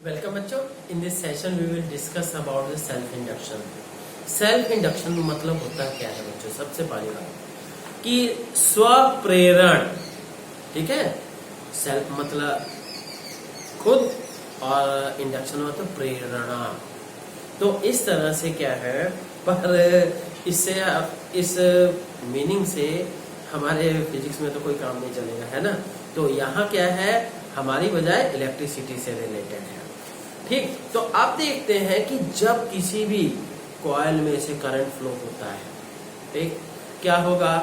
Welcome बच्चों। In this session we will discuss about the self induction. Self induction मतलब होता क्या है बच्चों? सबसे पहली बात कि स्व प्रेरण, ठीक है। सेल्फ मतलब खुद और इंडक्शन मतलब प्रेरणा। तो इस तरह से क्या है, पर इससे इस मीनिंग से हमारे फिजिक्स में तो कोई काम नहीं चलेगा, है ना। तो यहाँ क्या है, हमारी बजाय इलेक्ट्रिसिटी से रिलेटेड है। ठीक, तो आप देखते हैं कि जब किसी भी कॉइल में से करंट फ्लो होता है, ठीक, क्या होगा?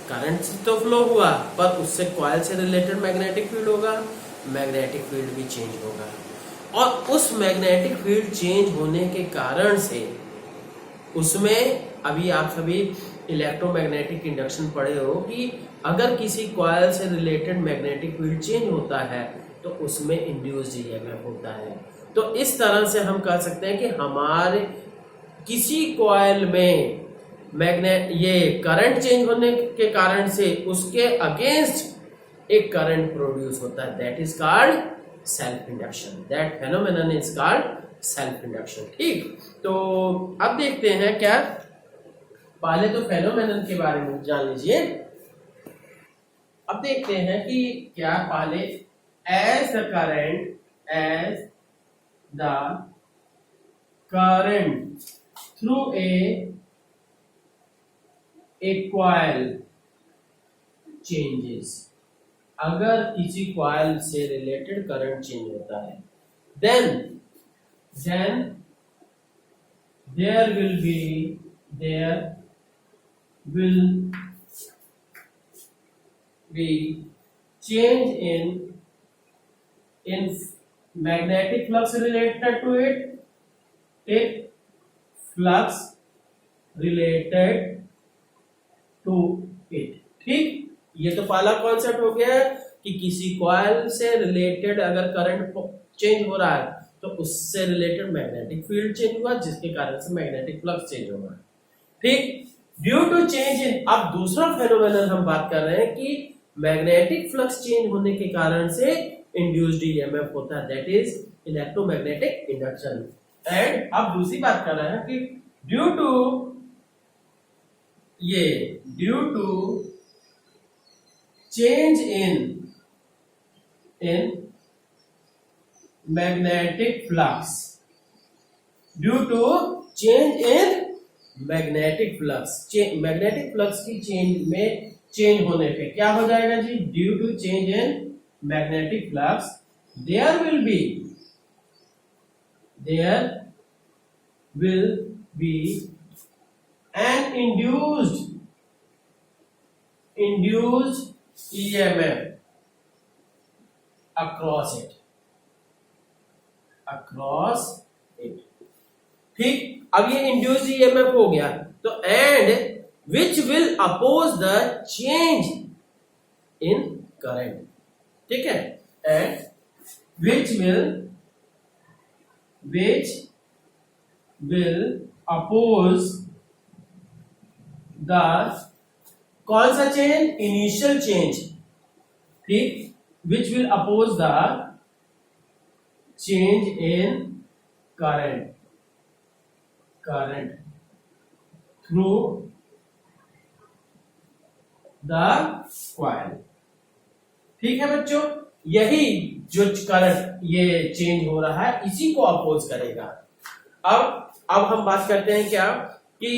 करंट तो फ्लो हुआ, पर उससे कॉइल से रिलेटेड मैग्नेटिक फील्ड होगा, मैग्नेटिक फील्ड भी चेंज होगा। और उस मैग्नेटिक फील्ड चेंज होने के कारण से उसमें, अभी आप सभी इलेक्ट्रोमैग्नेटिक इंडक्शन पढ़े हो कि अगर किसी कॉइल से रिलेटेड मैग्नेटिक फील्ड चेंज होता है तो उसमें इंड्यूस्ड ईएमएफ होता है। तो इस तरह से हम कह सकते हैं कि हमारे किसी कॉइल में ये करंट चेंज होने के कारण से उसके अगेंस्ट एक करंट प्रोड्यूस होता है, that is called self induction. That phenomenon is called self induction. ठीक, तो अब देखते हैं क्या, पहले तो फेनोमेनन के बारे में जान लीजिए। अब देखते हैं कि क्या, पहले as the current through a coil changes, अगर किसी कॉइल से रिलेटेड करंट चेंज होता है, then there will be change in magnetic flux related to it, take flux related to it। ठीक, ये तो पहला कॉन्सेप्ट हो गया कि किसी कॉइल से रिलेटेड अगर करंट चेंज हो रहा है तो उससे रिलेटेड मैग्नेटिक फील्ड चेंज हुआ, जिसके कारण से मैग्नेटिक फ्लक्स चेंज होगा। ठीक, ड्यू टू चेंज इन, अब दूसरा फेनोमेनन हम बात कर रहे हैं कि मैग्नेटिक फ्लक्स चेंज होने के कारण से इंड्यूस्ड ईएमएफ होता है, that is electromagnetic induction. And अब दूसरी बात कर रहे हैं कि due to change in magnetic flux, due to change in magnetic flux, magnetic flux की चेंज होने पे क्या हो जाएगा जी? Due to change in magnetic flux there will be an induced EMF across it। ठीक, अब ये इंड्यूस्ड ईएमएफ हो गया, तो and which will oppose the change in current. ठीक है, and which will oppose the, कौन सा चेंज? Initial change. ठीक, which will oppose the change in current through the coil। ठीक है बच्चों, यही जो करंट ये चेंज हो रहा है इसी को अपोज करेगा। अब हम बात करते हैं क्या कि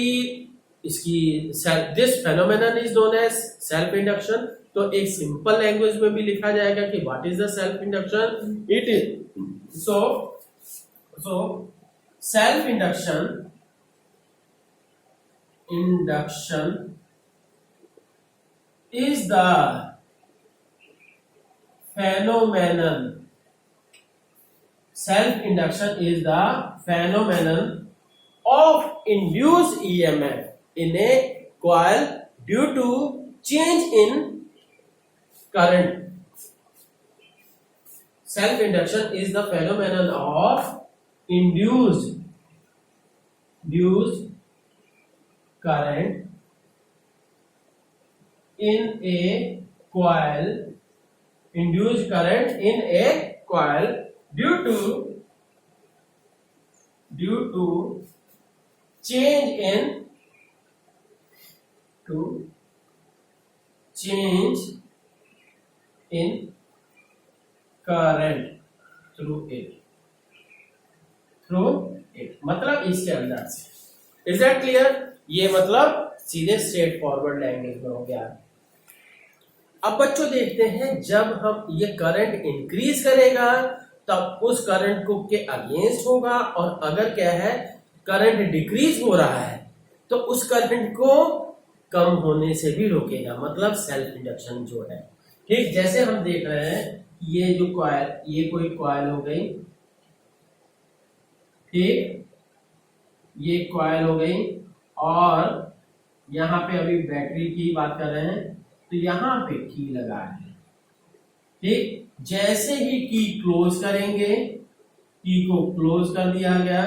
इसकी this phenomenon is known as self induction. तो एक सिंपल लैंग्वेज में भी लिखा जाएगा कि what is the self induction. It is so self induction is the phenomenon, self induction is the phenomenon of induced EMF in a coil due to change in current। Self induction is the phenomenon of induced current in a coil, due to to change in current through it मतलब इसके अंदर से। Is that clear? ये मतलब सीधे straight forward language में हो गया। अब बच्चों देखते हैं, जब हम ये करंट इंक्रीज करेगा तब उस करंट को के अगेंस्ट होगा, और अगर क्या है करंट डिक्रीज हो रहा है तो उस करंट को कम होने से भी रोकेगा, मतलब सेल्फ इंडक्शन जो है। ठीक, जैसे हम देख रहे हैं ये जो कॉइल, ये कोई कॉइल हो गई, ठीक, ये कॉइल हो गई, और यहां पे अभी बैटरी की बात कर रहे हैं तो यहां पे की लगा है। ठीक, जैसे ही की क्लोज करेंगे, की को क्लोज कर दिया गया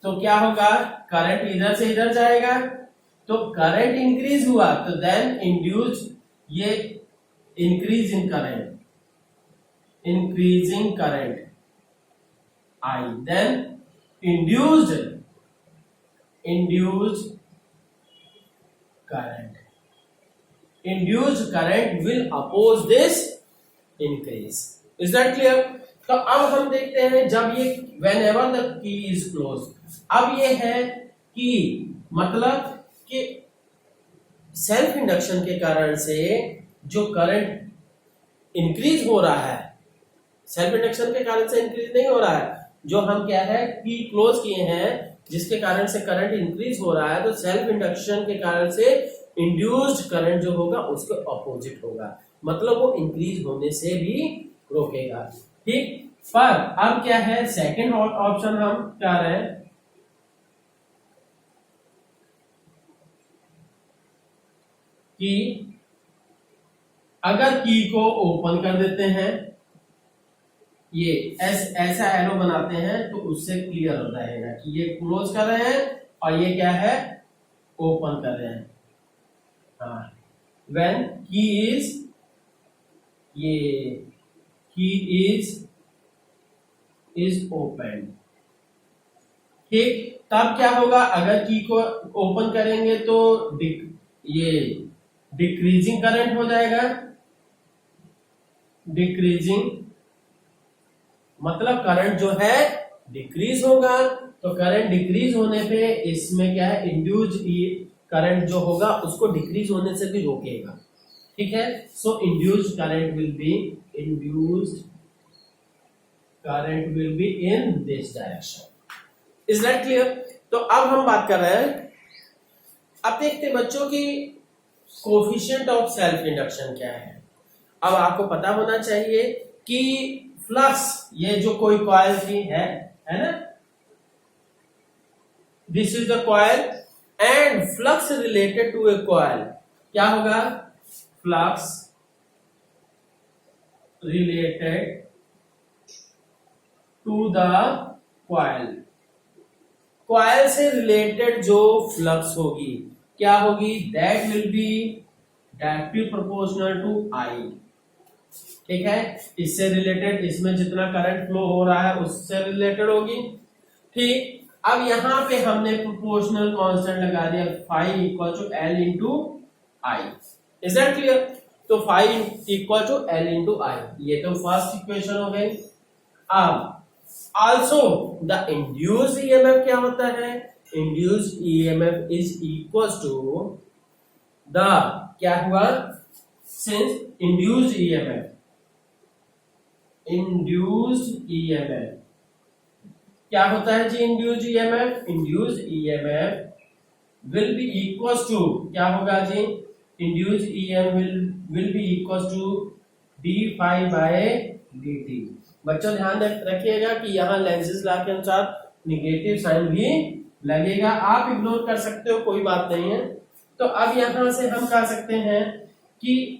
तो क्या होगा, करंट इधर से इधर जाएगा, तो करंट इंक्रीज हुआ तो देन इंड्यूस, ये increase in current, increasing current I, then induced current will oppose this increase. Is that clear? तो अब हम देखते हैं, जब ये whenever the key is closed, अब ये है कि मतलब कि सेल्फ इंडक्शन के कारण से जो करंट इंक्रीज हो रहा है, सेल्फ इंडक्शन के कारण से इंक्रीज नहीं हो रहा है, जो हम क्या है की क्लोज किए हैं जिसके कारण से करंट इंक्रीज हो रहा है, तो सेल्फ इंडक्शन के कारण से इंड्यूस्ड करंट जो होगा उसके ऑपोजिट होगा, मतलब वो इंक्रीज होने से भी रोकेगा। ठीक, पर अब क्या है सेकंड ऑप्शन हम क्या रहे हैं कि अगर की को ओपन कर देते हैं, ये ऐसा एरो बनाते हैं तो उससे क्लियर हो जाएगा कि ये क्लोज कर रहे हैं और ये क्या है ओपन कर रहे हैं। हाँ, व्हेन की इज ओपन। ठीक, तब क्या होगा, अगर की को ओपन करेंगे तो ये डिक्रीजिंग करंट हो जाएगा, डिक्रीजिंग मतलब करंट जो है डिक्रीज होगा, तो करंट डिक्रीज होने पे इसमें क्या है इंड्यूस्ड करंट जो होगा उसको डिक्रीज होने से भी रोकेगा। ठीक है, so induced current will be in this direction. Is that clear? तो अब हम बात कर रहे हैं, अब देखते हैं बच्चों की कोफिशिएंट ऑफ सेल्फ इंडक्शन क्या है। अब आपको पता होना चाहिए कि फ्लक्स, ये जो कोई कॉइल थी है ना, this is the coil and flux related to a coil, क्या होगा, flux related to the coil, coil से रिलेटेड जो फ्लक्स होगी क्या होगी, that will be directly proportional to I. ठीक है, इससे रिलेटेड, इसमें जितना करंट फ्लो हो रहा है उससे रिलेटेड होगी। ठीक, अब यहां पे हमने प्रोपोर्शनल कांस्टेंट लगा दिया, phi equal to L into I. Is that clear? तो phi equal to L into I, ये तो फर्स्ट इक्वेशन हो गई। अब आल्सो द इंड्यूस्ड ईएमएफ क्या होता है, induced EMF is equal to the, क्या हुआ, सिंस इंड्यूस्ड ईएमएफ क्या होता है जी, induced EMF will be equal to, क्या होगा जी, induced EMF will be equal to d phi by d t. बच्चों ध्यान रखिएगा कि यहाँ लेंसेज लॉ के अनुसार निगेटिव साइन भी लगेगा, आप इग्नोर कर सकते हो, कोई बात नहीं है। तो अब यहां से हम कह सकते हैं कि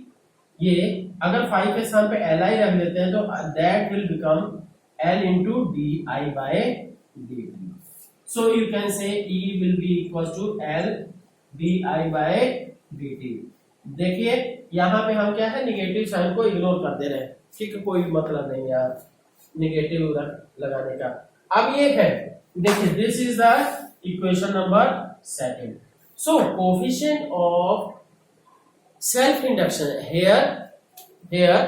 ये अगर फाई के स्थान पे एल आई रख लेते हैं तो that will become L into d I by d t. So you can say E will be equal to L d I by d t. देखिए यहाँ पे हम क्या है निगेटिव साइन को इग्नोर कर दे रहे हैं, ठीक है, कोई मतलब नहीं यार निगेटिव लगाने का। अब ये है, देखिए this is the equation number second. So coefficient of self induction, here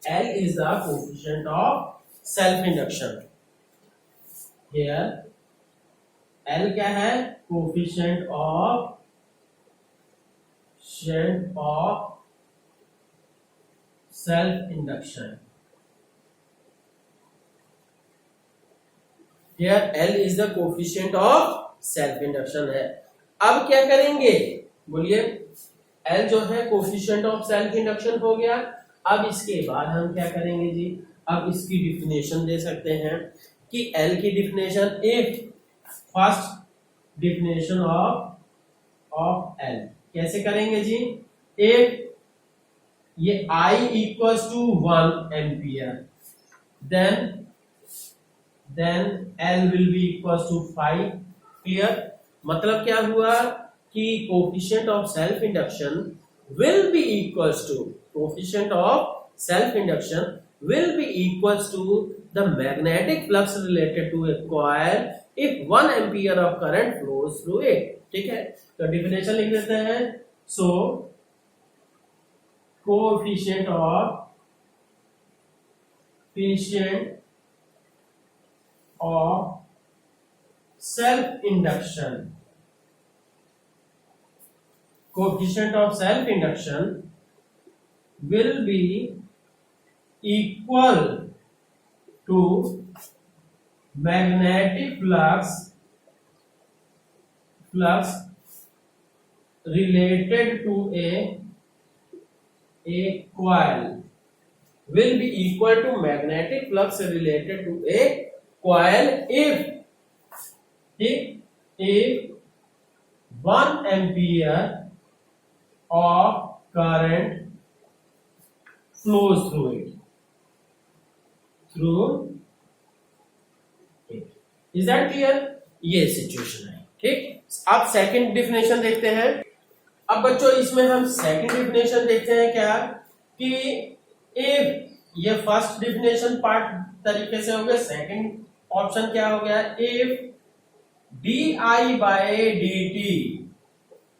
L is the coefficient of self induction. Here L क्या है? Coefficient of self induction. Here L is the coefficient of self induction है. अब क्या करेंगे बोलिए? L जो है coefficient of self induction हो गया. अब इसके बाद हम क्या करेंगे जी? अब इसकी डिफिनेशन दे सकते हैं कि L की definition, if first definition of L कैसे करेंगे जी? इफ ये I equals to 1 ampere, then L will be equals to 5. Clear? मतलब क्या हुआ कि coefficient of self induction will be equals to the magnetic flux related to a coil if 1 ampere of current flows through it. ठीक है, तो definition लिख देते हैं. So coefficient of self induction, coefficient of self induction will be equal to magnetic flux related to a coil, will be equal to magnetic flux related to a coil if 1 ampere of current flows through it. Is that clear? ये situation है. ठीक, अब second definition देखते हैं. अब बच्चों इसमें हम सेकंड डिफिनेशन देखते हैं क्या कि इफ, ये फर्स्ट डिफिनेशन पार्ट तरीके से हो गया. सेकंड ऑप्शन क्या हो गया? If di by dt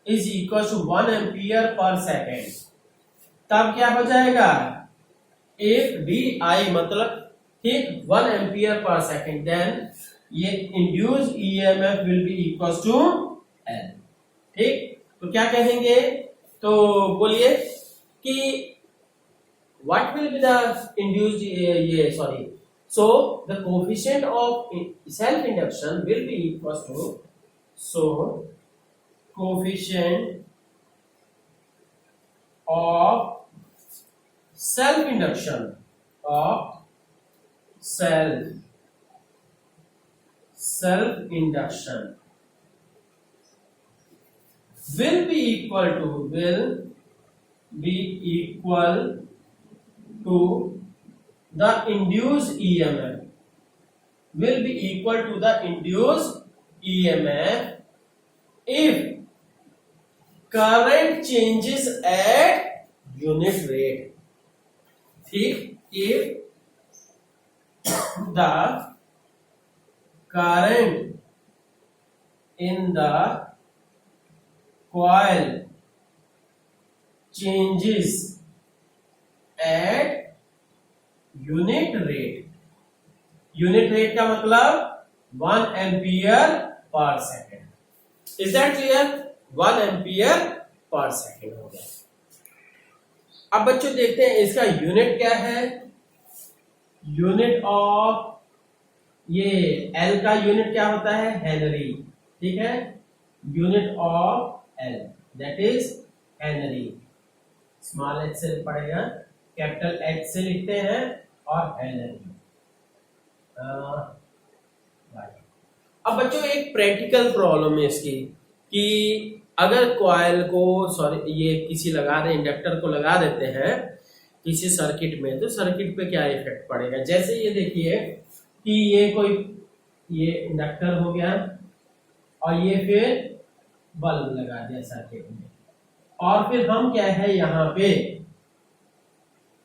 is equal to 1 ampere per second, तब क्या हो जाएगा? if di मतलब ठीक 1 ampere per second, then ये induced EMF will be equal to L. ठीक, तो क्या कहेंगे? तो बोलिए कि what will be the induced so the coefficient of self induction will be equal to, so coefficient of self induction will be equal to the induced EMF, will be equal to the induced EMF if current changes at unit rate. ठीक, if the current in the coil changes at unit rate. Unit rate का मतलब 1 ampere per second. Is that clear? 1 ampere per second हो गया. अब बच्चों देखते हैं इसका यूनिट क्या है. यूनिट ऑफ ये एल का यूनिट क्या होता है? हेनरी. ठीक है, unit of L that is Henry. Small H से पड़ेगा, कैपिटल एच से लिखते हैं और हेनरी. अब बच्चों एक प्रैक्टिकल प्रॉब्लम है इसकी कि अगर कॉइल को ये किसी लगा दे, इंडक्टर को लगा देते हैं किसी सर्किट में, तो सर्किट पे क्या इफेक्ट पड़ेगा. जैसे ये देखिए कि ये इंडक्टर हो गया और ये फिर बल्ब लगा दिया सर्किट में, और फिर हम क्या है यहाँ पे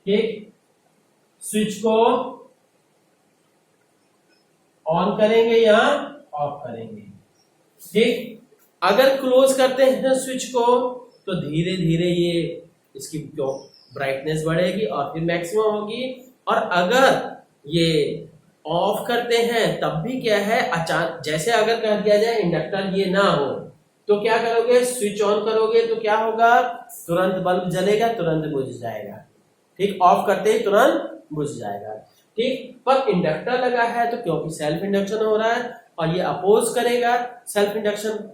ठीक स्विच को ऑन करेंगे या ऑफ करेंगे। ठीक, अगर क्लोज करते हैं स्विच को तो धीरे धीरे ये इसकी ब्राइटनेस बढ़ेगी और फिर मैक्सिमम होगी, और अगर ये ऑफ करते हैं तब भी क्या है, अचानक जैसे अगर कह दिया जाए इंडक्टर ये ना हो तो क्या करोगे, स्विच ऑन करोगे तो क्या होगा, तुरंत बल्ब जलेगा, तुरंत बुझ जाएगा। ठीक, ऑफ करते ही तुरंत बुझ जाएगा। ठीक, पर इंडक्टर लगा है तो क्योंकि सेल्फ इंडक्शन हो रहा है और ये अपोज करेगा सेल्फ इंडक्शन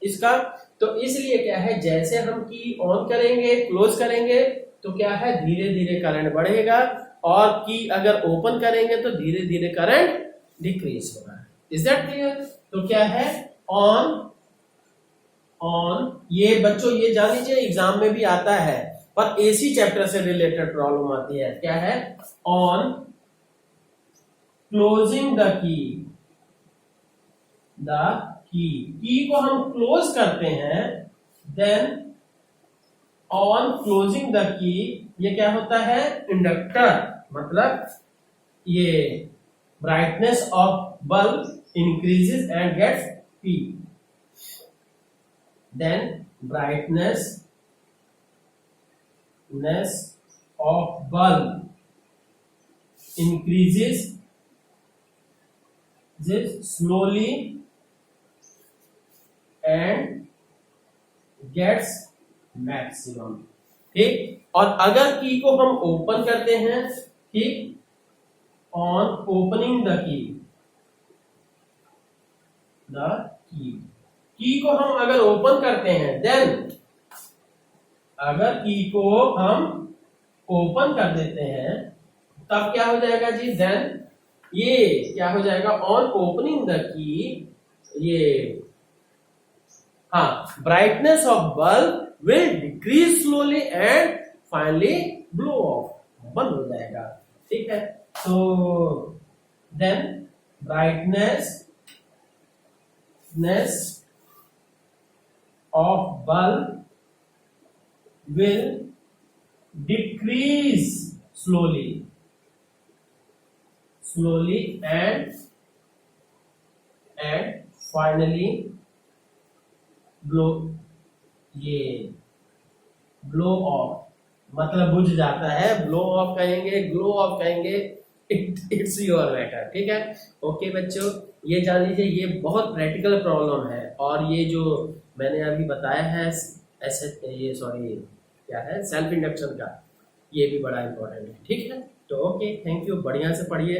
इसका, तो इसलिए क्या है, जैसे हम की ऑन करेंगे क्लोज करेंगे तो क्या है, धीरे धीरे करंट बढ़ेगा, और की अगर ओपन करेंगे तो धीरे धीरे करंट डिक्रीज होगा। Is that clear? तो क्या है, ऑन ऑन, ये बच्चों ये जान लीजिए एग्जाम में भी आता है, पर एसी चैप्टर से रिलेटेड प्रॉब्लम आती है। क्या है, ऑन क्लोजिंग द की को हम क्लोज करते हैं, देन ऑन क्लोजिंग द की, ये क्या होता है, इंडक्टर मतलब ये brightness of bulb increases and gets P, then brightness of bulb increases slowly and gets maximum। ठीक, और अगर की को हम ओपन करते हैं, ठीक, ऑन ओपनिंग द की को हम अगर ओपन करते हैं, देन अगर की को हम ओपन कर देते हैं तब क्या हो जाएगा जी, देन ये क्या हो जाएगा, ऑन ओपनिंग द की, ये हाँ, brightness of bulb will decrease slowly and finally blow off, बंद हो जाएगा। ठीक है, तो then brightness of bulb will decrease slowly and finally blow off, मतलब बुझ जाता है, ब्लो ऑफ कहेंगे, ग्लो ऑफ कहेंगे, इट्स योर मैटर। ठीक है, ओके बच्चों, ये जान लीजिए ये बहुत प्रैक्टिकल प्रॉब्लम है, और ये जो मैंने अभी बताया है ऐसे, ये सॉरी क्या है, सेल्फ इंडक्शन का, ये भी बड़ा इंपॉर्टेंट है। ठीक है, तो ओके, थैंक यू, बढ़िया से पढ़िए।